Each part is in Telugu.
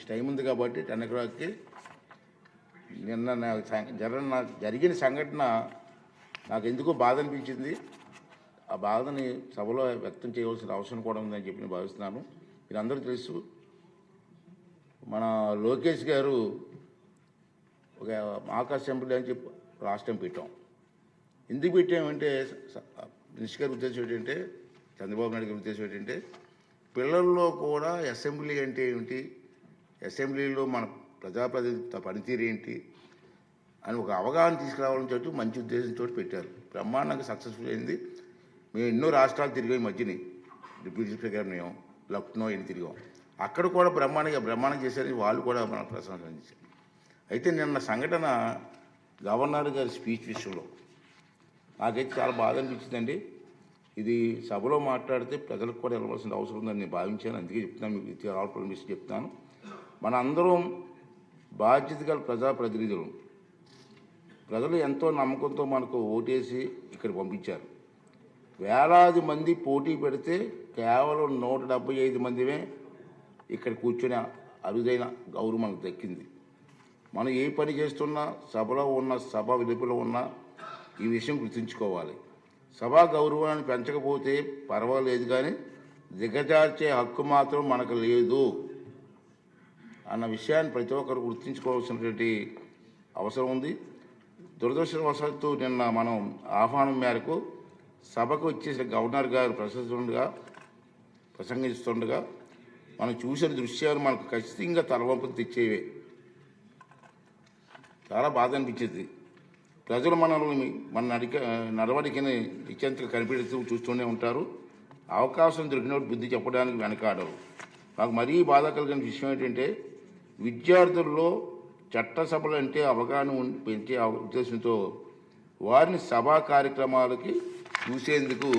టైం ఉంది కాబట్టి 10 o'clockకి నిన్న నాకు జరిగిన సంఘటన నాకు ఎందుకో బాధ అనిపించింది. ఆ బాధని సభలో వ్యక్తం చేయవలసిన అవసరం కూడా ఉందని చెప్పి నేను భావిస్తున్నాను. మీరందరూ తెలుసు, మన లోకేష్ గారు ఒక మాక్ అసెంబ్లీ అని చెప్పి లాస్ట్ టైం పెట్టాం. ఎందుకు పెట్టామంటే మినిస్టర్ గారి ఉద్దేశం ఏంటంటే, చంద్రబాబు నాయుడు గారి ఉద్దేశం ఏంటంటే, పిల్లల్లో కూడా అసెంబ్లీ అంటే ఏమిటి, అసెంబ్లీలో మన ప్రజాప్రతినిధి పనితీరు ఏంటి అని ఒక అవగాహన తీసుకురావాలని చెప్పి మంచి ఉద్దేశంతో పెట్టారు. బ్రహ్మాండంగా సక్సెస్ఫుల్ అయింది. మేము ఎన్నో రాష్ట్రాలు తిరిగాం. మధ్యని డిప్యూటీ స్పీకర్ గారు మేము లక్నో ఎన్ని తిరిగాం. అక్కడ కూడా బ్రహ్మాండం చేశారని వాళ్ళు కూడా మన ప్రశంసించారు. అయితే నిన్న సంఘటన గవర్నర్ గారి స్పీచ్ విషయంలో నాకైతే చాలా బాధ అనిపించిందండి. ఇది సభలో మాట్లాడితే ప్రజలకు కూడా వెళ్ళవలసిన అవసరం ఉందని నేను భావించాను. అందుకే చెప్తున్నాను, మీకు ఆల్ పర్మిషన్ చెప్తాను. మన అందరం బాధ్యత గల ప్రజాప్రతినిధులు. ప్రజలు ఎంతో నమ్మకంతో మనకు ఓటేసి ఇక్కడ పంపించారు. వేలాది మంది పోటీ పెడితే కేవలం 175 మందిమే ఇక్కడ కూర్చొని అరుదైన గౌరవం మనకు దక్కింది. మనం ఏ పని చేస్తున్నా, సభలో ఉన్న, సభ వెలుపల ఉన్న ఈ విషయం గుర్తుంచుకోవాలి. సభా గౌరవాన్ని పెంచకపోతే పర్వాలేదు, కానీ దిగజార్చే హక్కు మాత్రం మనకు లేదు అన్న విషయాన్ని ప్రతి ఒక్కరు గుర్తుంచుకోవాల్సినటువంటి అవసరం ఉంది. దురదృష్టవశాత్తు నిన్న మనం ఆహ్వానం మేరకు సభకు వచ్చేసిన గవర్నర్ గారు ప్రసంగిస్తుండగా మనం చూసిన దృశ్యాలు మనకు ఖచ్చితంగా తలవంపులు తెచ్చేవే. చాలా బాధ అనిపించేది. ప్రజలు మన నడవడికని నిశ్చంతగా కనిపెడుతూ చూస్తూనే ఉంటారు. అవకాశం దొరికినప్పుడు బుద్ధి చెప్పడానికి వెనకాడరు. నాకు మరీ బాధ కలిగిన విషయం ఏంటంటే, విద్యార్థుల్లో చట్టసభలు అంటే అవగాహన పెంచే ఉద్దేశంతో వారిని సభా కార్యక్రమాలకి చూసేందుకు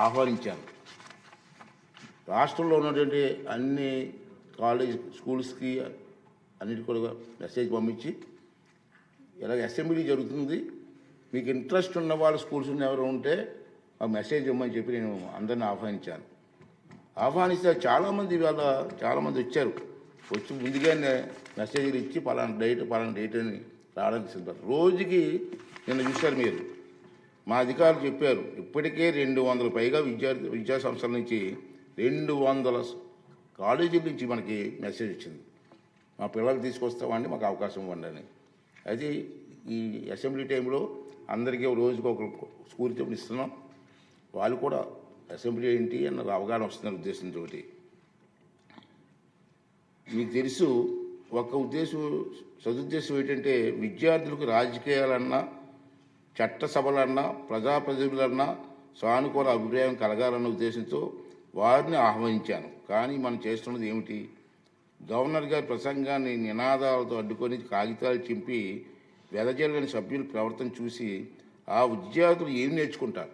ఆహ్వానించాను. రాష్ట్రంలో ఉన్నటువంటి అన్ని స్కూల్స్కి అన్నిటి కూడా మెసేజ్ పంపించి, ఇలాగ అసెంబ్లీ జరుగుతుంది, మీకు ఇంట్రెస్ట్ ఉన్న వాళ్ళ స్కూల్స్ ఎవరు ఉంటే మాకు మెసేజ్ ఇవ్వమని చెప్పి నేను అందరిని ఆహ్వానిస్తే చాలామంది వచ్చారు. వచ్చి ముందుగానే మెసేజ్లు ఇచ్చి పలానా డేట్ అని రావడానికి సిద్ధపడతారు. రోజుకి నిన్న చూశారు మీరు, మా అధికారులు చెప్పారు, ఇప్పటికే 200 పైగా విద్యా సంస్థల నుంచి 200 కాలేజీల నుంచి మనకి మెసేజ్ వచ్చింది, మా పిల్లలు తీసుకొస్తామండి, మాకు అవకాశం ఇవ్వండి అని. అది ఈ అసెంబ్లీ టైంలో అందరికీ రోజుకి ఒక స్కూల్ చెప్పి ఇస్తున్నాం. వాళ్ళు కూడా అసెంబ్లీ ఏంటి అన్న అవగాహన వస్తున్న ఉద్దేశంతో. మీకు తెలుసు, ఒక సదుద్దేశం ఏంటంటే, విద్యార్థులకు రాజకీయాలన్నా, చట్టసభలన్నా, ప్రజాప్రతినిధులన్నా సానుకూల అభిప్రాయం కలగాలన్న ఉద్దేశంతో వారిని ఆహ్వానించాను. కానీ మనం చేస్తున్నది ఏమిటి? గవర్నర్ గారి ప్రసంగాన్ని నినాదాలతో అడ్డుకొని కాగితాలు చింపి వెదజల్లని సభ్యుల ప్రవర్తన చూసి ఆ విద్యార్థులు ఏం నేర్చుకుంటారు?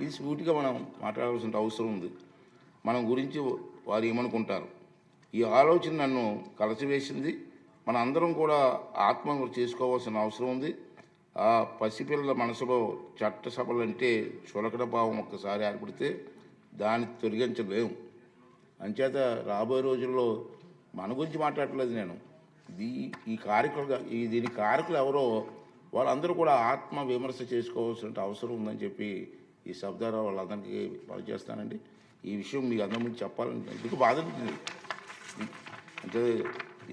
ఇది సూటిగా మనం మాట్లాడాల్సిన అవసరం ఉంది. మనం గురించి వారు ఏమనుకుంటారు? ఈ ఆలోచన నన్ను కలచివేసింది. మన అందరం కూడా ఆత్మహత్య చేసుకోవాల్సిన అవసరం ఉంది. ఆ పసిపిల్లల మనసులో చట్టసభలంటే చులకన భావం ఒక్కసారి ఏర్పడితే దాన్ని తొలగించలేము. అంచేత రాబోయే రోజుల్లో మన గురించి మాట్లాడట్లేదు నేను, దీని కారకులు ఎవరో వాళ్ళందరూ కూడా ఆత్మ విమర్శ చేసుకోవాల్సిన అవసరం ఉందని చెప్పి ఈ సభ ద్వారా వాళ్ళందరికీ పనిచేస్తానండి. ఈ విషయం మీకు అందరి ముందు చెప్పాలని ఎందుకు బాధ అనిపించింది అంటే,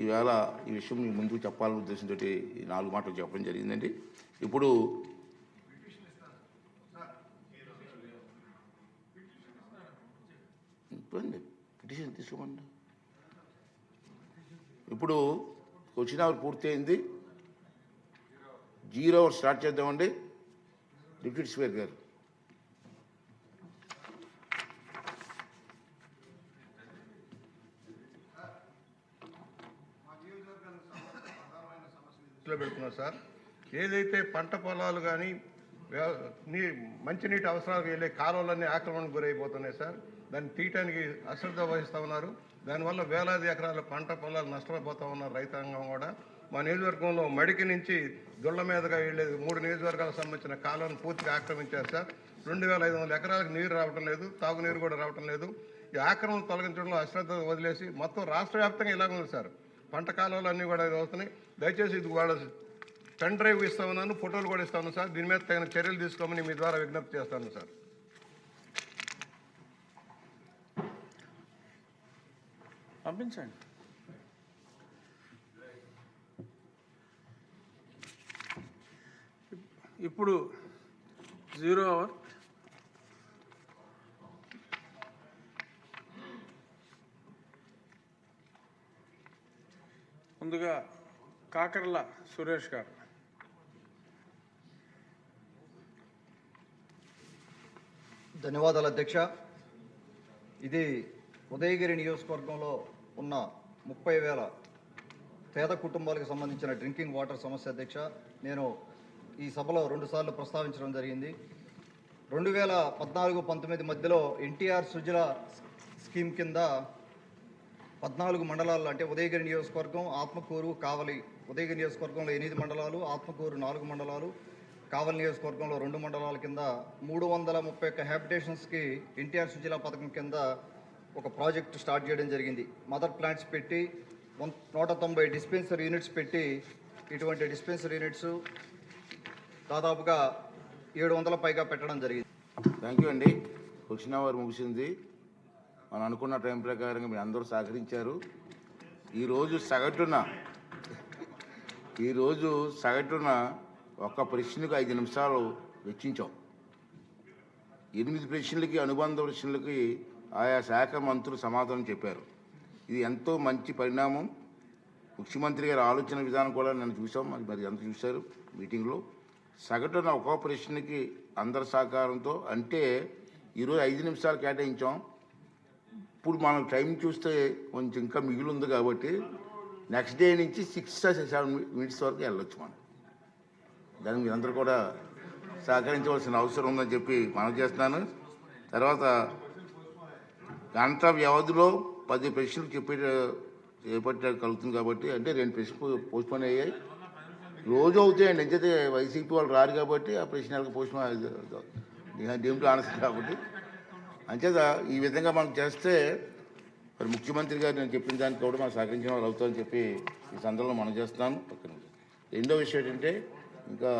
ఈవేళ ఈ విషయం మీ ముందుకు చెప్పాలనే ఉద్దేశంతో ఈ 4 మాటలు చెప్పడం జరిగిందండి. ఇప్పుడు పిటిషన్ తీసుకోమండి. ఇప్పుడు క్వశ్చన్ అవర్ పూర్తయింది. 0 అవర్ స్టార్ట్ చేద్దామండి. డిప్యూటీ స్పీకర్ గారు. పెడుతున్నారు సార్. ఏదైతే పంట పొలాలు కానీ మంచినీటి అవసరాలు వెళ్ళే కాలువలన్నీ ఆక్రమణకు గురైపోతున్నాయి సార్. దాన్ని తీయటానికి అశ్రద్ధ వహిస్తూ ఉన్నారు. దానివల్ల వేలాది ఎకరాల పంట పొలాలు నష్టపోతూ ఉన్నారు రైతాంగం కూడా. మా నియోజకవర్గంలో మడికి నుంచి దుళ్ళ మీదుగా వెళ్ళేది 3 నియోజకవర్గాలకు సంబంధించిన కాలువను పూర్తిగా ఆక్రమించారు సార్. 2500 ఎకరాలకు నీరు రావటం లేదు, తాగునీరు కూడా రావటం లేదు. ఈ ఆక్రమణ తొలగించడంలో అశ్రద్ధ వదిలేసి మొత్తం రాష్ట్ర వ్యాప్తంగా ఇలాగ ఉంది సార్. పంట కాలువలు అన్నీ కూడా ఇది అవుతున్నాయి. దయచేసి ఇది వాళ్ళ పెన్ డ్రైవ్ ఇస్తా ఉన్నాను, ఫోటోలు కూడా ఇస్తాను సార్. దీని మీద తగిన చర్యలు తీసుకోమని మీ ద్వారా విజ్ఞప్తి చేస్తాను సార్. పంపించండి. ఇప్పుడు 0 అవర్ ముందుగా కాకర్ల సురేష్ గారు. ధన్యవాదాలు అధ్యక్ష. ఇది ఉదయగిరి నియోజకవర్గంలో ఉన్న 30,000 పేద కుటుంబాలకు సంబంధించిన డ్రింకింగ్ వాటర్ సమస్య అధ్యక్ష. నేను ఈ సభలో 2 సార్లు ప్రస్తావించడం జరిగింది. 2014-19 మధ్యలో ఎన్టీఆర్ సుజల స్కీమ్ కింద 14 మండలాల్లో, అంటే ఉదయగిరి నియోజకవర్గం, ఆత్మకూరు, కావలి, ఉదయగిరి నియోజకవర్గంలో 8 మండలాలు, ఆత్మకూరు 4 మండలాలు, కావలి నియోజకవర్గంలో 2 మండలాల కింద 331 హ్యాబిటేషన్స్కి ఎన్టీఆర్ సుజల పథకం కింద ఒక ప్రాజెక్టు స్టార్ట్ చేయడం జరిగింది. మదర్ ప్లాంట్స్ పెట్టి 190 డిస్పెన్సరీ యూనిట్స్ పెట్టి, ఇటువంటి డిస్పెన్సరీ యూనిట్స్ దాదాపుగా 700 పైగా పెట్టడం జరిగింది. థ్యాంక్ యూ అండి. క్వశ్చన్ అవర్ ముగిసింది. మనం అనుకున్న టైం ప్రకారంగా మీరు అందరూ సహకరించారు. ఈరోజు సగటున ఒక్క ప్రశ్నకు 5 నిమిషాలు వెచ్చించాం. 8 ప్రశ్నలకి, అనుబంధ ప్రశ్నలకి ఆయా శాఖ మంత్రులు సమాధానం చెప్పారు. ఇది ఎంతో మంచి పరిణామం. ముఖ్యమంత్రి గారి ఆలోచన విధానం కూడా నేను చూసాం. మరి ఎంత చూశారు మీటింగ్లో. సగటున ఒక్కో ప్రశ్నకి అందరి సహకారంతో, అంటే ఈరోజు 5 నిమిషాలు కేటాయించాం. ఇప్పుడు మనం టైం చూస్తే కొంచెం ఇంకా మిగిలి ఉంది కాబట్టి నెక్స్ట్ డే నుంచి 6-7 మినిట్స్ వరకు వెళ్ళొచ్చు మనం. దానికి మీరందరూ కూడా సహకరించవలసిన అవసరం ఉందని చెప్పి మనం చేస్తున్నాను. తర్వాత గంట వ్యవధిలో 10 ప్రశ్నలు చేపట్టగలుగుతుంది కాబట్టి, అంటే 2 ప్రశ్నలు పోస్ట్పోన్ అయ్యాయి. రోజు అవుతాయండి. ఎంచైతే వైసీపీ వాళ్ళు రారు కాబట్టి ఆ ప్రశ్నలకు పోస్ట్పోన్ దేంట్లో ఆన్సర్ కాబట్టి, అంచేత ఈ విధంగా మనం చేస్తే మరి ముఖ్యమంత్రి గారు నేను చెప్పిన దానికి కూడా మనం సహకరించిన వాళ్ళు అవుతామని చెప్పి ఈ సందర్భంలో మనం చేస్తున్నాను. రెండో విషయం ఏంటంటే, ఇంకా